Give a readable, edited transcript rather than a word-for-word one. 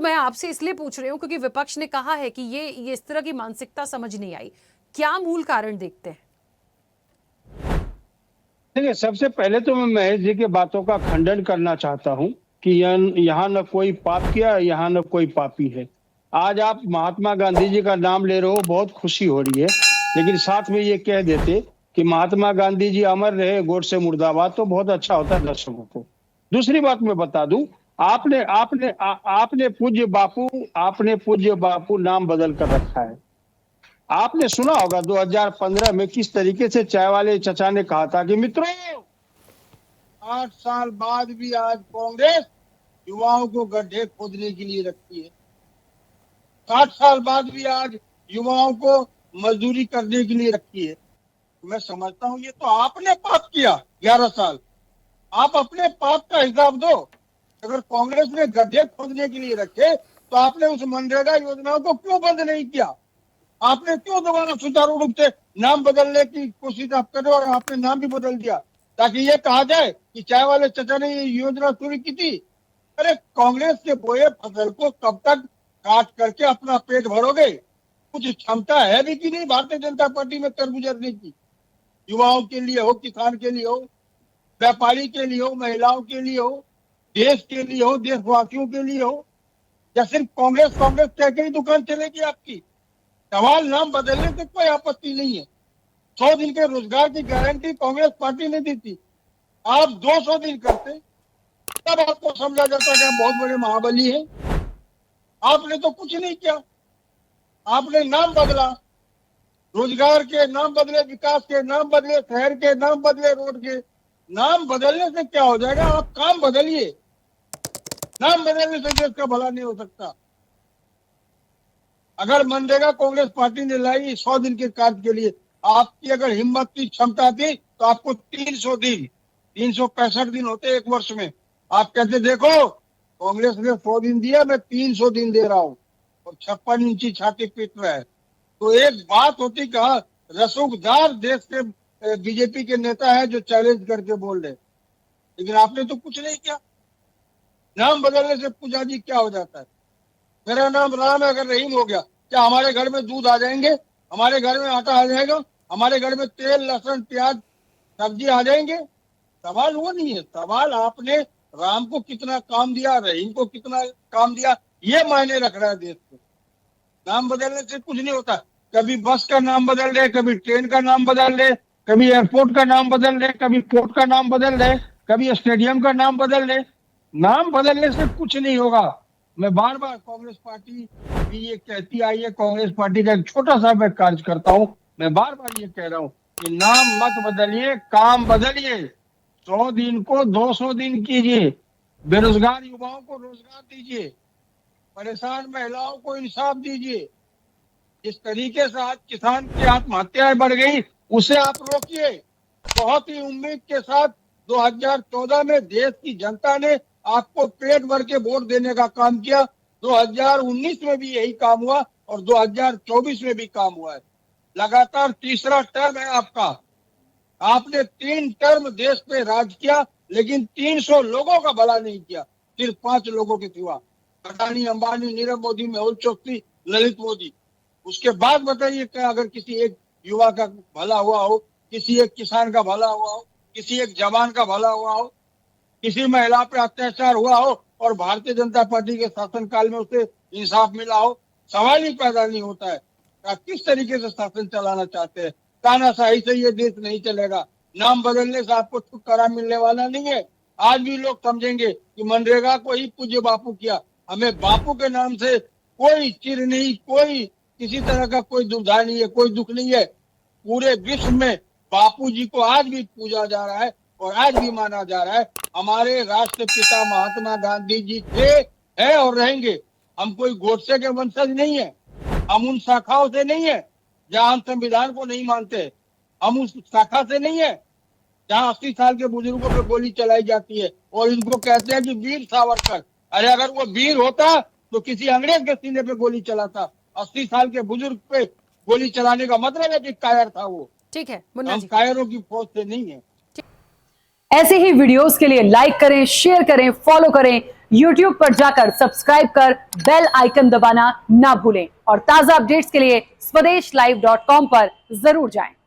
मैं आपसे इसलिए पूछ रही हूँ क्योंकि विपक्ष ने कहा है कि ये इस तरह की मानसिकता समझ नहीं आई। क्या मूल कारण देखते हैं? देखिए, सबसे पहले तो मैं महेश जी की बातों का खंडन करना चाहता हूं कि यहाँ न कोई पाप किया, यहाँ न कोई पापी है। आज आप महात्मा गांधी जी का नाम ले रहे हो, बहुत खुशी हो रही है, लेकिन साथ में ये कह देते कि महात्मा गांधी जी अमर रहे, गोडसे मुर्दाबाद, तो बहुत अच्छा होता दर्शकों को। दूसरी बात मैं बता दूं, आपने आपने आ, आपने पूज्य बापू नाम बदल कर रखा है। आपने सुना होगा 2015 में किस तरीके से चाय वाले चचा ने कहा था कि मित्रों, 8 साल बाद भी आज कांग्रेस युवाओं को गड्ढे खोदने के लिए रखती है। 60 साल बाद भी आज युवाओं को मजदूरी करने के लिए रखती है। मैं समझता हूँ ये तो आपने पाप किया 11 साल। आप अपने पाप का हिसाब दो। अगर कांग्रेस ने गड्ढे खोदने के लिए रखे तो आपने उस मनरेगा योजनाओं को क्यों बंद नहीं किया? आपने क्यों दोबारा सुचारू रूप से नाम बदलने की कोशिश आप कर रहे हो और आपने नाम भी बदल दिया ताकि ये कहा जाए कि चाय वाले चचा ने ये योजना शुरू की थी? अरे कांग्रेस के बोए फसल को कब तक काट करके अपना पेट भरोगे? कुछ क्षमता है भी कि नहीं भारतीय जनता पार्टी में कर गुजरने की? युवाओं के लिए हो, किसान के लिए हो, व्यापारी के लिए हो, महिलाओं के लिए हो, देश के लिए हो, देशवासियों के लिए हो, या सिर्फ कांग्रेस कांग्रेस कह के ही दुकान चलेगी आपकी? सवाल नाम बदलने से कोई आपत्ति नहीं है। 100 दिन के रोजगार की गारंटी कांग्रेस पार्टी ने दी थी। आप 200 दिन करते तब आपको समझा जाता कि आप बहुत बड़े महाबली हैं। आपने तो कुछ नहीं किया। आपने नाम बदला, रोजगार के नाम बदले, विकास के नाम बदले, शहर के नाम बदले, रोड के नाम बदलने से क्या हो जाएगा? आप काम बदलिए। नाम बदलने से देश का भला नहीं हो सकता। अगर मनरेगा कांग्रेस पार्टी ने लाई 100 दिन के कार्य के लिए, आपकी अगर हिम्मत की क्षमता थी तो आपको 300 दिन, 365 दिन होते एक वर्ष में। आप कहते देखो कांग्रेस ने 100 दिन दिया, मैं 300 दिन दे रहा हूं, और 56 इंची छाती पीट रहा है। तो एक बात होती, कहा रसूखदार देश के बीजेपी के नेता है जो चैलेंज करके बोल रहे, लेकिन आपने तो कुछ नहीं किया। नाम बदलने से पूजा जी क्या हो जाता है? मेरा नाम राम है, अगर रहीम हो गया, क्या हमारे घर में दूध आ जाएंगे? हमारे घर में आटा आ जाएगा? हमारे घर में तेल, लहसुन, प्याज, सब्जी आ जाएंगे? सवाल वो नहीं है। सवाल आपने राम को कितना काम दिया, रहीम को कितना काम दिया, ये मायने रख रहा है देश को। नाम बदलने से कुछ नहीं होता। कभी बस का नाम बदल रहे, कभी ट्रेन का नाम बदल रहे, कभी एयरपोर्ट का नाम बदल रहे, कभी पोर्ट का नाम बदल रहे, कभी स्टेडियम का नाम बदल रहे। नाम बदलने से कुछ नहीं होगा। मैं बार बार कांग्रेस पार्टी भी ये कहती आई है, कांग्रेस पार्टी का एक छोटा सा मैं कार्य करता हूँ, मैं बार बार ये कह रहा हूँ कि नाम मत बदलिए, काम बदलिए। 100 दिन को 200 दिन कीजिए, बेरोजगार युवाओं को रोजगार दीजिए, परेशान महिलाओं को इंसाफ दीजिए। जिस तरीके से आज किसान की आत्महत्याएं बढ़ गई, उसे आप रोकिए। बहुत ही उम्मीद के साथ 2014 में देश की जनता ने आपको पेट भर के वोट देने का काम किया। 2019 में भी यही काम हुआ और 2024 में भी काम हुआ है। लगातार तीसरा टर्म है आपका। आपने 3 टर्म देश पे राज किया, लेकिन 300 लोगों का भला नहीं किया, सिर्फ 5 लोगों के सिवा। अडानी, अंबानी, नीरव मोदी, मेहुल चोकसी, ललित मोदी। उसके बाद बताइए क्या अगर किसी एक युवा का भला हुआ हो, किसी एक किसान का भला हुआ हो, किसी एक जवान का भला हुआ हो, किसी महिला पे अत्याचार हुआ हो और भारतीय जनता पार्टी के शासनकाल में उसे इंसाफ मिला हो? सवाल ही पैदा नहीं होता है। आप किस तरीके से शासन चलाना चाहते हैं? तानाशाही से ये देश नहीं चलेगा। नाम बदलने से आपको छुटकारा मिलने वाला नहीं है। आज भी लोग समझेंगे कि मनरेगा को ही पूज्य बापू किया। हमें बापू के नाम से कोई चिर नहीं, कोई किसी तरह का कोई दुविधा नहीं है, कोई दुख नहीं है। पूरे विश्व में बापू जी को आज भी पूजा जा रहा है और आज भी माना जा रहा है। हमारे राष्ट्रपिता महात्मा गांधी जी थे, है और रहेंगे। हम कोई गोडसे के वंशज नहीं है। हम उन शाखाओं से नहीं है जहां हम संविधान को नहीं मानते। हम उस शाखा से नहीं है जहां 80 साल के बुजुर्गों पे गोली चलाई जाती है और इनको कहते हैं कि वीर सावरकर। अरे अगर वो वीर होता तो किसी अंग्रेज के सीने पे गोली चलाता। 80 साल के बुजुर्ग पे गोली चलाने का मतलब है कि कायर था वो। ठीक है मुन्ना हम जी, कायरों की फौज से नहीं है। ऐसे ही वीडियोस के लिए लाइक करें, शेयर करें, फॉलो करें YouTube पर जाकर सब्सक्राइब कर बेल आइकन दबाना ना भूलें और ताजा अपडेट्स के लिए swedeshlive.com पर जरूर जाएं।